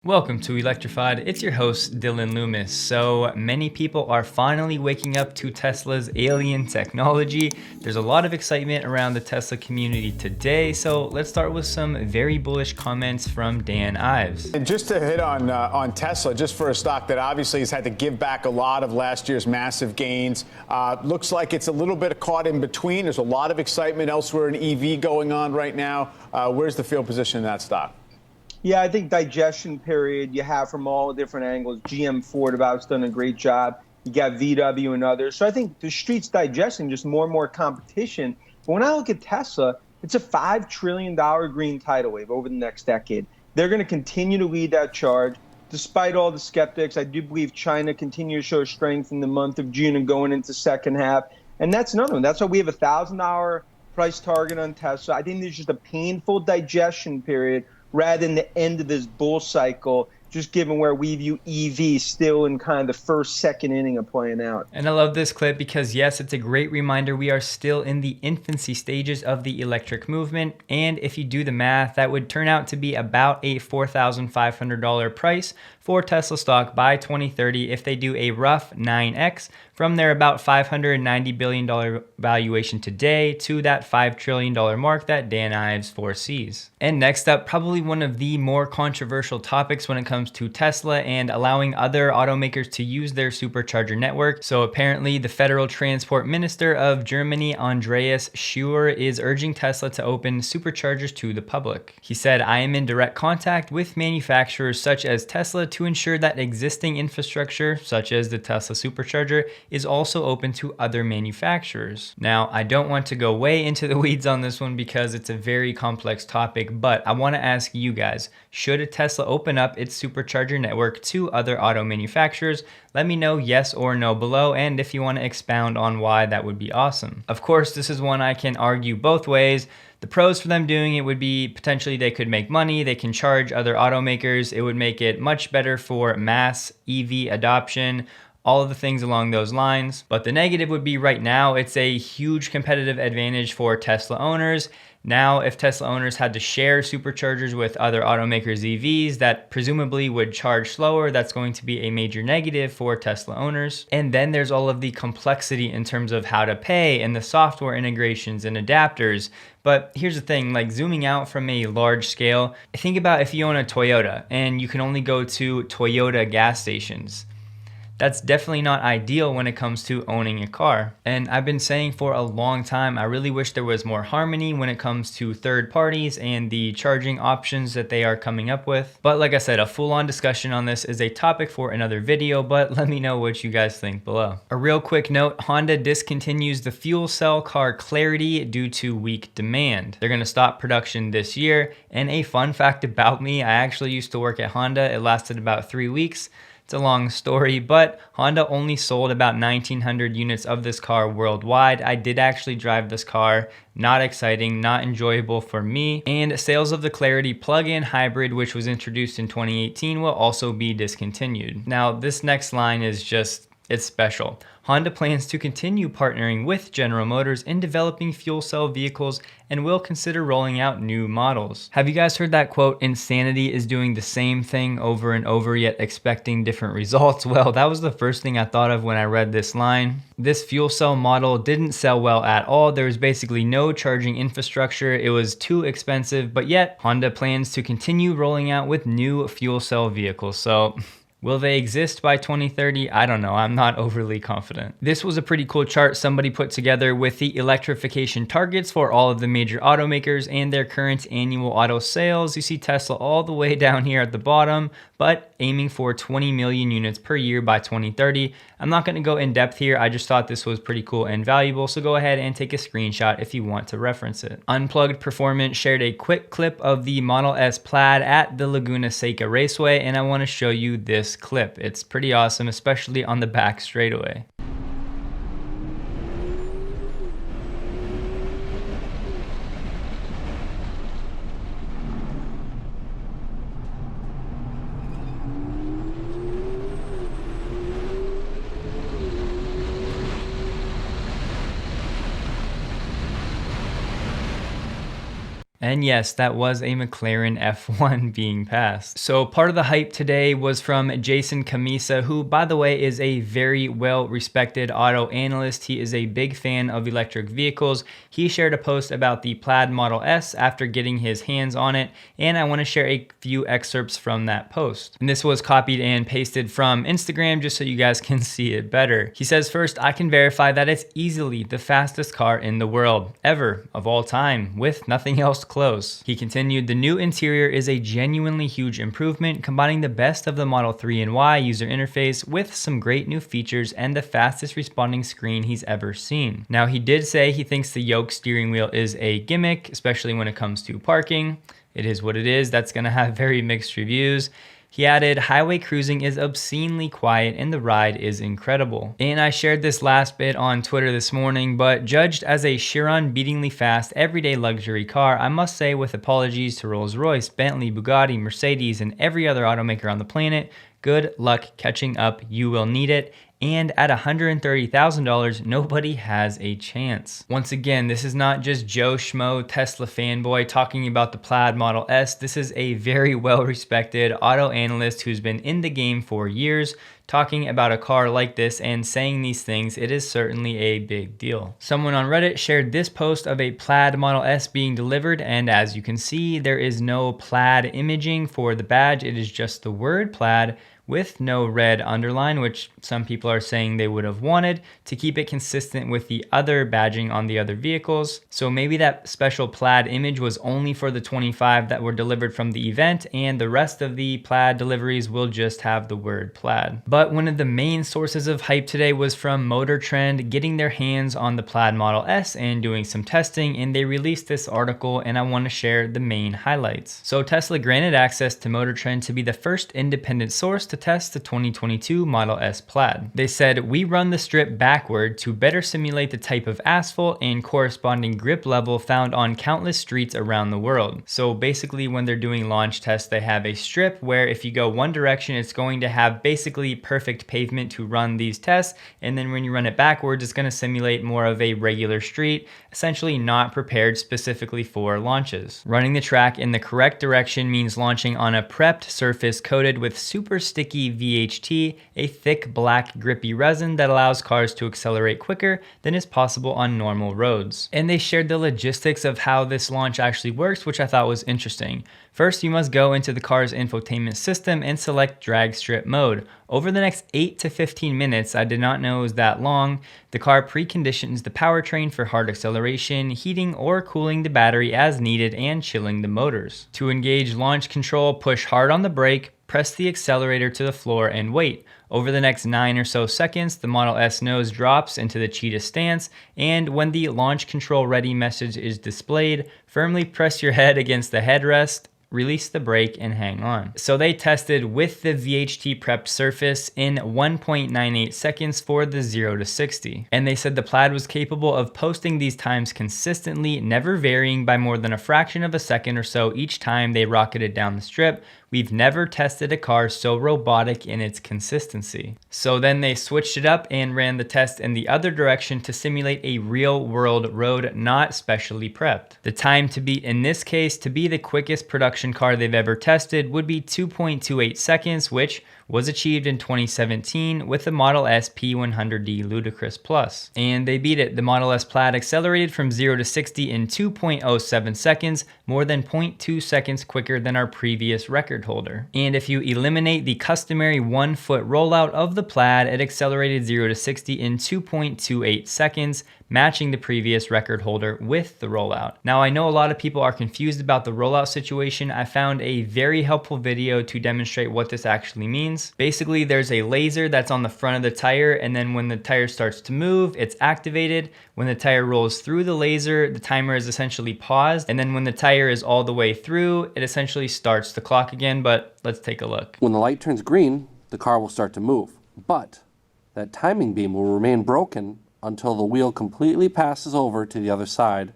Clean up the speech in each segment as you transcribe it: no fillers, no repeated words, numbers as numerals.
Welcome to Electrified. It's your host, Dylan Loomis. So many people are finally waking up to Tesla's alien technology. There's a lot of excitement around the Tesla community today. So let's start with some very bullish comments from Dan Ives. And just to hit on Tesla, just for a stock that obviously has had to give back a lot of last year's massive gains, looks like it's a little bit caught in between. There's a lot of excitement elsewhere in EV going on right now. Where's the field position in that stock? Yeah, I think digestion period you have from all different angles. GM, Ford have always done a great job. You got VW and others. So I think the street's digesting just more and more competition. But when I look at Tesla, it's a $5 trillion green tidal wave over the next decade. They're going to continue to lead that charge. Despite all the skeptics, I do believe China continues to show strength in the month of June and going into second half. And that's another one. That's why we have a $1,000 price target on Tesla. I think there's just a painful digestion period rather than the end of this bull cycle, just given where we view EV still in kind of the first, second inning of playing out. And I love this clip because, yes, it's a great reminder we are still in the infancy stages of the electric movement. And if you do the math, that would turn out to be about a $4,500 price for Tesla stock by 2030 if they do a rough 9x from their about $590 billion valuation today to that $5 trillion mark that Dan Ives foresees. And next up, probably one of the more controversial topics when it comes to Tesla and allowing other automakers to use their supercharger network. So apparently the Federal Transport Minister of Germany, Andreas Scheuer, is urging Tesla to open superchargers to the public. He said, "I am in direct contact with manufacturers such as Tesla to ensure that existing infrastructure, such as the Tesla supercharger, is also open to other manufacturers." Now, I don't want to go way into the weeds on this one because it's a very complex topic, but I want to ask you guys, should a Tesla open up its supercharger network to other auto manufacturers? Let me know yes or no below, and if you want to expound on why, that would be awesome. Of course, this is one I can argue both ways. The pros for them doing it would be potentially they could make money, they can charge other automakers, it would make it much better for mass EV adoption, all of the things along those lines. But the negative would be right now, it's a huge competitive advantage for Tesla owners. Now, if Tesla owners had to share superchargers with other automakers' EVs that presumably would charge slower, that's going to be a major negative for Tesla owners. And then there's all of the complexity in terms of how to pay and the software integrations and adapters. But here's the thing, like zooming out from a large scale, think about if you own a Toyota and you can only go to Toyota gas stations. That's definitely not ideal when it comes to owning a car. And I've been saying for a long time, I really wish there was more harmony when it comes to third parties and the charging options that they are coming up with. But like I said, a full-on discussion on this is a topic for another video, but let me know what you guys think below. A real quick note, Honda discontinues the fuel cell car Clarity due to weak demand. They're gonna stop production this year. And a fun fact about me, I actually used to work at Honda. It lasted about 3 weeks. It's a long story, but Honda only sold about 1,900 units of this car worldwide. I did actually drive this car. Not exciting, not enjoyable for me. And sales of the Clarity plug-in hybrid, which was introduced in 2018, will also be discontinued. Now, this next line is just, it's special. Honda plans to continue partnering with General Motors in developing fuel cell vehicles and will consider rolling out new models. Have you guys heard that quote, insanity is doing the same thing over and over yet expecting different results? Well, that was the first thing I thought of when I read this line. This fuel cell model didn't sell well at all. There was basically no charging infrastructure. It was too expensive, but yet Honda plans to continue rolling out with new fuel cell vehicles. So will they exist by 2030? I don't know. I'm not overly confident. This was a pretty cool chart somebody put together with the electrification targets for all of the major automakers and their current annual auto sales. You see Tesla all the way down here at the bottom, but aiming for 20 million units per year by 2030. I'm not going to go in depth here. I just thought this was pretty cool and valuable. So go ahead and take a screenshot if you want to reference it. Unplugged Performance shared a quick clip of the Model S Plaid at the Laguna Seca Raceway, and I want to show you this clip. It's pretty awesome, especially on the back straightaway. And yes, that was a McLaren F1 being passed. So part of the hype today was from Jason Camisa, who, by the way, is a very well-respected auto analyst. He is a big fan of electric vehicles. He shared a post about the Plaid Model S after getting his hands on it, and I want to share a few excerpts from that post. And this was copied and pasted from Instagram just so you guys can see it better. He says, first, I can verify that it's easily the fastest car in the world, ever, of all time, with nothing else close. He continued, the new interior is a genuinely huge improvement, combining the best of the Model 3 and Y user interface with some great new features and the fastest responding screen he's ever seen. Now, he did say he thinks the yoke steering wheel is a gimmick, especially when it comes to parking. It is what it is. That's gonna have very mixed reviews. He added, highway cruising is obscenely quiet and the ride is incredible. And I shared this last bit on Twitter this morning, but judged as a Chiron-beatingly fast everyday luxury car, I must say, with apologies to Rolls-Royce, Bentley, Bugatti, Mercedes, and every other automaker on the planet, good luck catching up. You will need it. And at $130,000, nobody has a chance. Once again, this is not just Joe Schmo Tesla fanboy talking about the Plaid Model S. This is a very well-respected auto analyst who's been in the game for years, talking about a car like this and saying these things. It is certainly a big deal. Someone on Reddit shared this post of a Plaid Model S being delivered, and as you can see, there is no Plaid imaging for the badge. It is just the word Plaid with no red underline, which some people are saying they would have wanted to keep it consistent with the other badging on the other vehicles. So maybe that special Plaid image was only for the 25 that were delivered from the event, and the rest of the Plaid deliveries will just have the word Plaid. But one of the main sources of hype today was from Motor Trend getting their hands on the Plaid Model S and doing some testing, and they released this article, and I want to share the main highlights. So Tesla granted access to Motor Trend to be the first independent source to test the 2022 Model S Plaid. They said, we run the strip backward to better simulate the type of asphalt and corresponding grip level found on countless streets around the world. So basically when they're doing launch tests, they have a strip where if you go one direction, it's going to have basically perfect pavement to run these tests. And then when you run it backwards, it's going to simulate more of a regular street, essentially not prepared specifically for launches. Running the track in the correct direction means launching on a prepped surface coated with super sticky VHT, a thick black grippy resin that allows cars to accelerate quicker than is possible on normal roads. And they shared the logistics of how this launch actually works, which I thought was interesting. First, you must go into the car's infotainment system and select drag strip mode. Over the next 8 to 15 minutes, I did not know it was that long, the car preconditions the powertrain for hard acceleration, heating or cooling the battery as needed, and chilling the motors. To engage launch control, push hard on the brake, press the accelerator to the floor, and wait. Over the next 9 or so seconds, the Model S nose drops into the cheetah stance, and when the launch control ready message is displayed, firmly press your head against the headrest, release the brake, and hang on. So they tested with the VHT prepped surface in 1.98 seconds for the 0 to 60. And they said the Plaid was capable of posting these times consistently, never varying by more than a fraction of a second or so each time they rocketed down the strip. We've never tested a car so robotic in its consistency. So then they switched it up and ran the test in the other direction to simulate a real world road not specially prepped. The time to beat in this case to be the quickest production car they've ever tested would be 2.28 seconds, which was achieved in 2017 with the Model S P100D Ludicrous Plus. And they beat it. The Model S Plaid accelerated from 0 to 60 in 2.07 seconds, more than 0.2 seconds quicker than our previous record holder. And if you eliminate the customary 1-foot rollout of the Plaid, it accelerated 0 to 60 in 2.28 seconds, matching the previous record holder with the rollout. Now, I know a lot of people are confused about the rollout situation. I found a very helpful video to demonstrate what this actually means. Basically, there's a laser that's on the front of the tire, and then when the tire starts to move, it's activated. When the tire rolls through the laser, the timer is essentially paused, and then when the tire is all the way through, it essentially starts the clock again, but let's take a look. When the light turns green, the car will start to move, but that timing beam will remain broken until the wheel completely passes over to the other side,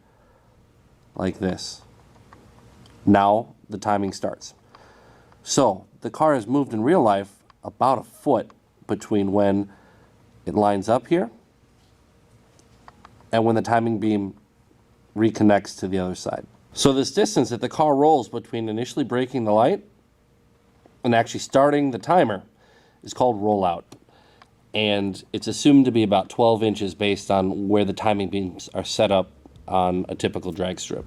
like this. Now the timing starts. So the car has moved in real life about a foot between when it lines up here and when the timing beam reconnects to the other side. So this distance that the car rolls between initially braking the light and actually starting the timer is called rollout. And it's assumed to be about 12 inches based on where the timing beams are set up on a typical drag strip.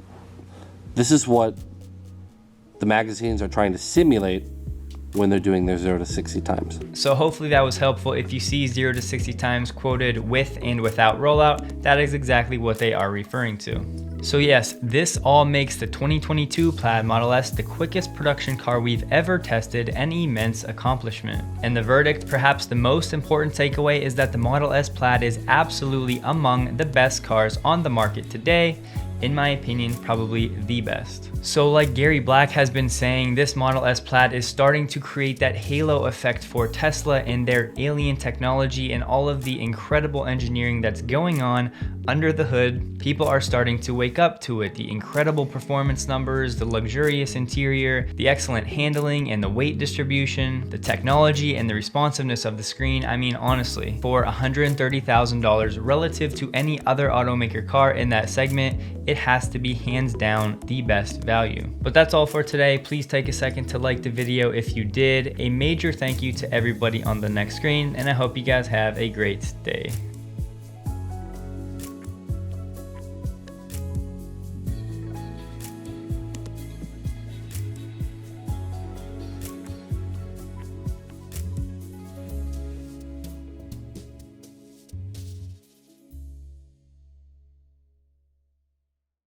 This is what the magazines are trying to simulate when they're doing their 0 to 60 times. So hopefully that was helpful. If you see 0 to 60 times quoted with and without rollout, that is exactly what they are referring to. So yes, this all makes the 2022 Plaid Model S the quickest production car we've ever tested, an immense accomplishment. And the verdict, perhaps the most important takeaway, is that the Model S Plaid is absolutely among the best cars on the market today. In my opinion, probably the best. So like Gary Black has been saying, this Model S Plaid is starting to create that halo effect for Tesla and their alien technology and all of the incredible engineering that's going on under the hood. People are starting to wake up to it. The incredible performance numbers, the luxurious interior, the excellent handling and the weight distribution, the technology and the responsiveness of the screen. I mean, honestly, for $130,000 relative to any other automaker car in that segment, it has to be hands down the best value. But that's all for today. Please take a second to like the video if you did. A major thank you to everybody on the next screen, and I hope you guys have a great day.